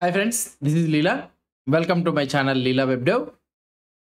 Hi friends, this is Leela. Welcome to my channel Leela WebDev.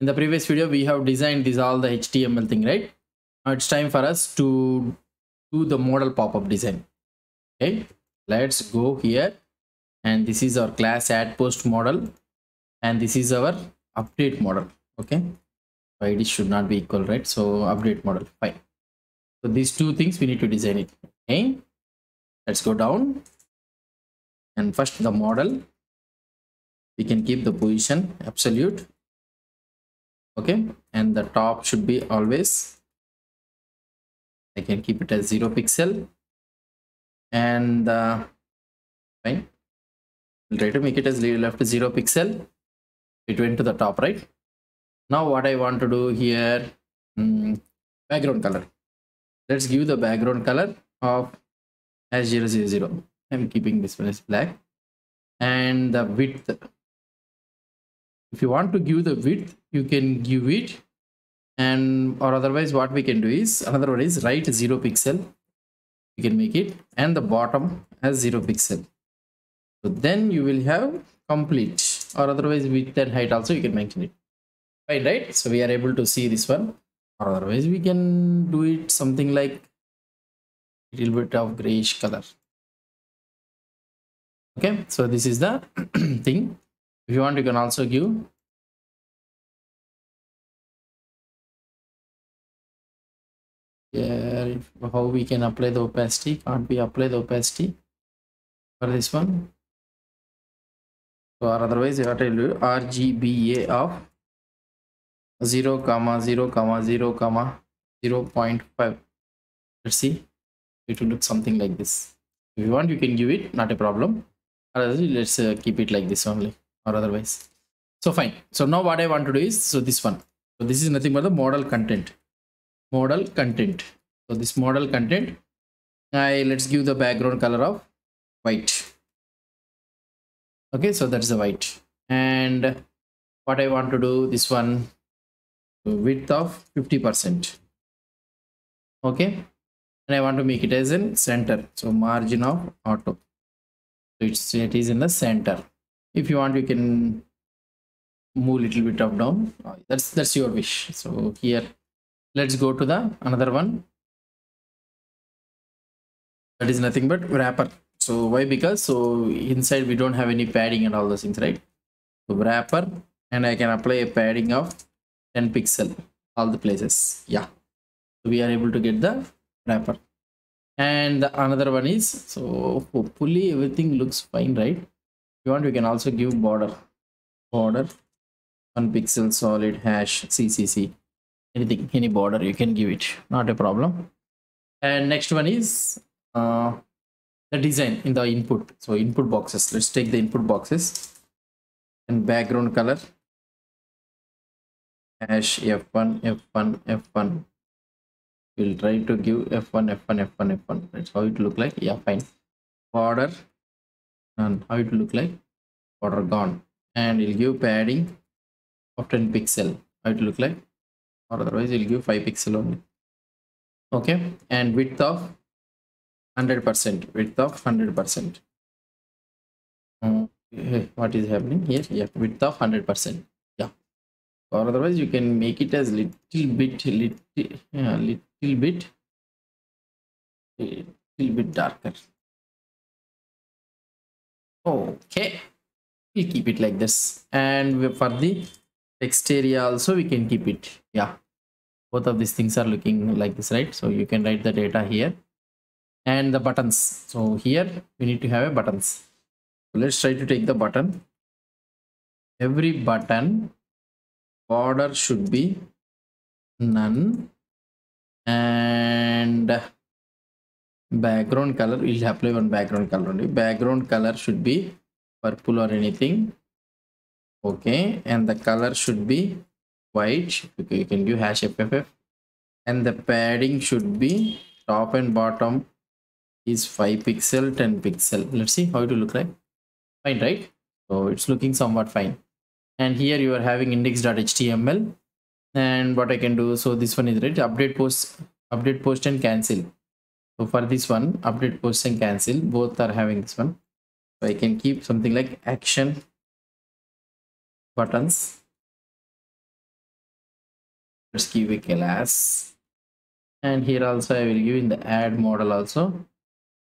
In the previous video, we have designed this all the HTML thing, right? Now it's time for us to do the modal pop-up design. Okay, let's go here. And this is our class add post model. And this is our update model. Okay, ID should not be equal, right? So update model, fine. So these two things we need to design it. Okay, let's go down. And first the model. We can keep the position absolute, okay, and the top should be always, I can keep it as 0 pixel, and fine, we'll try to make it as left 0 pixel. It went to the top, right? Now what I want to do here, background color, let's give the background color of as 000. I'm keeping this one as black, and the width, if you want to give the width, you can give it, and or otherwise what we can do is, another one is right 0 pixel, you can make it, and the bottom as 0 pixel. So then you will have complete, or otherwise width and height also you can mention it. Fine, right? So we are able to see this one, or otherwise we can do it something like a little bit of grayish color. Okay, so this is the thing. If you want, you can also give here how we can apply the opacity. Can't we apply the opacity for this one? So or otherwise you have to do RGBA of 0, 0, 0, 0.5. Let's see, it will look something like this. If you want, you can give it, not a problem. Otherwise, let's keep it like this only, or otherwise. So fine. So now what I want to do is, so this one, so this is nothing but the modal content. Modal content. So this modal content, let's give the background color of white. Okay, so that's the white. And what I want to do, this one, width of 50%. Okay, and I want to make it as in center, so margin of auto, so it is in the center. If you want, you can move a little bit up down, that's your wish. So here let's go to the another one, that is nothing but wrapper. So why? Because so inside we don't have any padding and all those things, right? So wrapper, and I can apply a padding of 10 pixel all the places. Yeah, so we are able to get the wrapper. And the another one is, so hopefully everything looks fine, right? If you want, you can also give border 1 pixel solid hash CCC, anything, any border you can give it, not a problem. And next one is the design in the input. So input boxes, let's take the input boxes, and background color hash F1 F1 F1. We'll try to give F1 F1 F1 F1. That's how it look like. Yeah, fine. Border, and how it look like, border gone, and we'll give padding of 10 pixel, how it look like, or otherwise we'll give 5 pixel only. Okay, and width of 100%, width of 100%. What is happening here? Yeah, width of 100%. Yeah, or otherwise you can make it as little bit darker. Okay, we'll keep it like this. And for the text area also we can keep it. Yeah, both of these things are looking like this, right? So you can write the data here. And the buttons, so here we need to have a buttons. So let's try to take the button. Every button border should be none, and background color, we'll apply one background color only. Background color should be purple or anything. Okay, and the color should be white. Okay, you can give hash FFF, and the padding should be top and bottom is 5 pixel 10 pixel. Let's see how it will look like. Fine, right? So it's looking somewhat fine. And here you are having index.html, and what I can do, so this one is right, update post and cancel. So for this one, update post and cancel, both are having this one. So I can keep something like action buttons. Let's give a class, and here also I will give in the add model also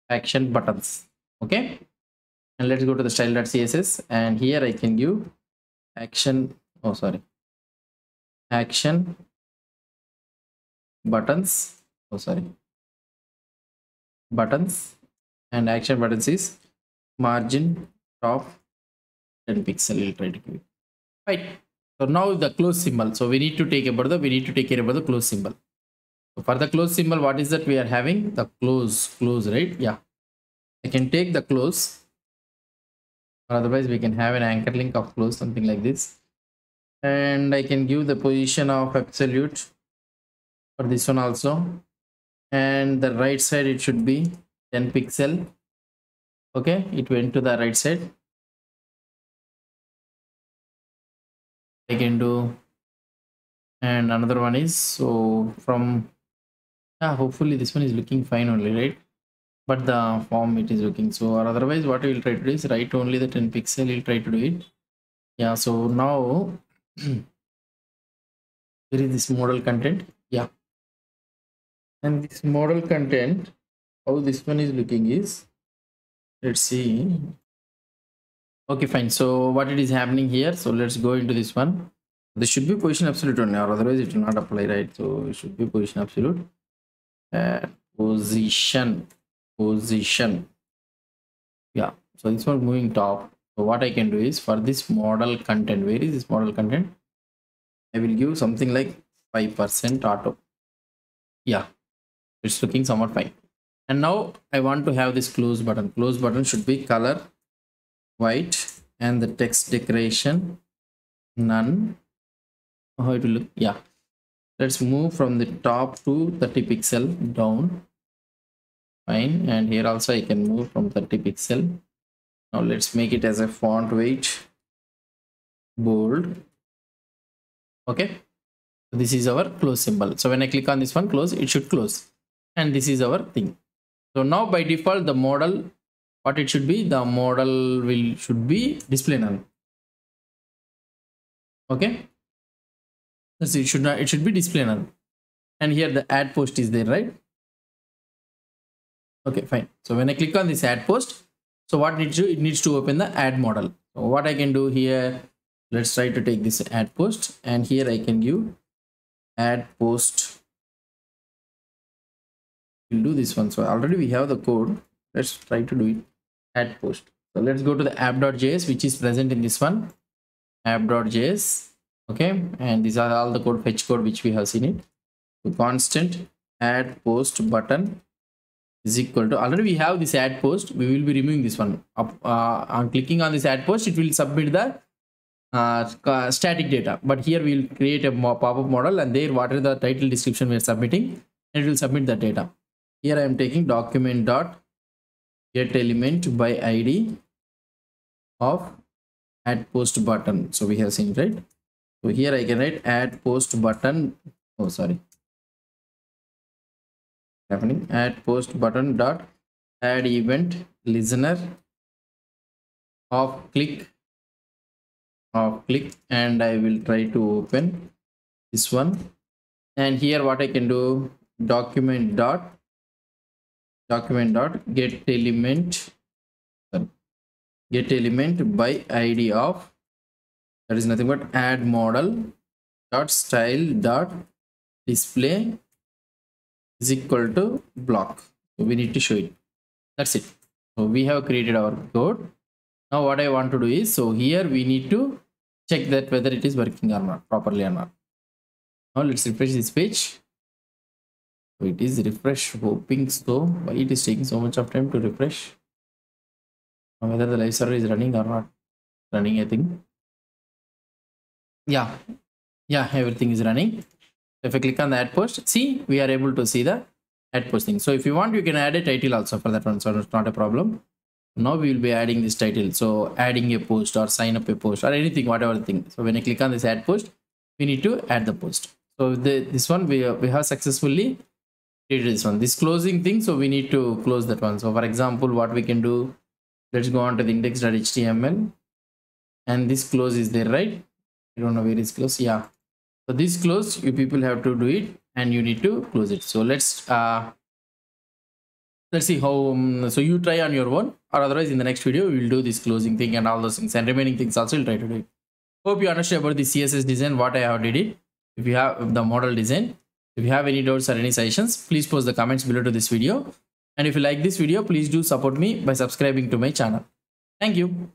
action buttons. Okay, and let's go to the style.css, and here I can give action, oh sorry, action buttons, oh sorry, buttons, and action buttons is margin top 10 pixel. We'll try to give it. Right. So now the close symbol. So we need to take care about the close symbol. So for the close symbol, what is that we are having? The close, right? Yeah. I can take the close, or otherwise we can have an anchor link of close, something like this. And I can give the position of absolute for this one also. And the right side, it should be 10 pixel. Okay, it went to the right side. I can do, and another one is, so from, hopefully this one is looking fine only, right? But the form it is looking so, or otherwise what we will try to do is write only the 10 pixel. We'll try to do it. Yeah, so now where is this model content? Yeah, and this model content, how this one is looking is, let's see. Okay, fine. So what it is happening here, so let's go into this one. This should be position absolute only, or otherwise it will not apply, right? So it should be position absolute. Position. Yeah, so this one moving top. So what I can do is, for this model content, where is this model content? I will give something like 5% auto. Yeah, it's looking somewhat fine. And now I want to have this close button. Close button should be color white, and the text decoration none. How it will look? Yeah, let's move from the top to 30 pixel down. Fine. And here also I can move from 30 pixel. Now let's make it as a font weight bold. Okay, so this is our close symbol. So when I click on this one, close, it should close, and this is our thing. So now by default, the model, what it should be, the model should be display none. Okay, so it should be display none, and here the add post is there, right? Okay, fine. So when I click on this add post, so what it needs to open the add model. So what I can do here, let's try to take this add post, and here I can give add post. We'll do this one. So already we have the code. Let's try to do it. Add post. So let's go to the app.js, which is present in this one. App.js. Okay, and these are all the code, fetch code, which we have seen it. So constant add post button is equal to, already we have this add post. We will be removing this one. On clicking on this add post, it will submit the static data, but here we will create a pop-up model, and there whatever the title description we are submitting, and it will submit the data. Here I am taking document dot get element by id of add post button. So we have seen, right? So here I can write add post button, oh sorry, happening, add post button dot add event listener of click, and I will try to open this one. And here what I can do, document dot get element by id of, that is nothing but add model dot style dot display is equal to block. So we need to show it. That's it. So we have created our code. Now what I want to do is, so here we need to check that whether it is working or not, properly or not. Now let's refresh this page. So it is refresh, hoping so. Why it is taking so much of time to refresh? Now whether the live server is running or not running, I think. Yeah, everything is running. If I click on the add post, see, we are able to see the add post thing. So if you want, you can add a title also for that one, so it's not a problem. Now we will be adding this title, so adding a post or sign up a post or anything, whatever thing. So when I click on this add post, we need to add the post. So this one we have successfully created this one, this closing thing. So we need to close that one. So for example, what we can do, Let's go on to the index.html, and this close is there, right? I don't know where is close. Yeah, so this close, you people have to do it, and you need to close it. So let's see how so you try on your own, or otherwise in the next video we will do this closing thing and all those things, and remaining things also we'll try to do it. Hope you understand about the CSS design, what I have did it. If you have the model design, if you have any doubts or any suggestions, please post the comments below to this video. And if you like this video, please do support me by subscribing to my channel. Thank you.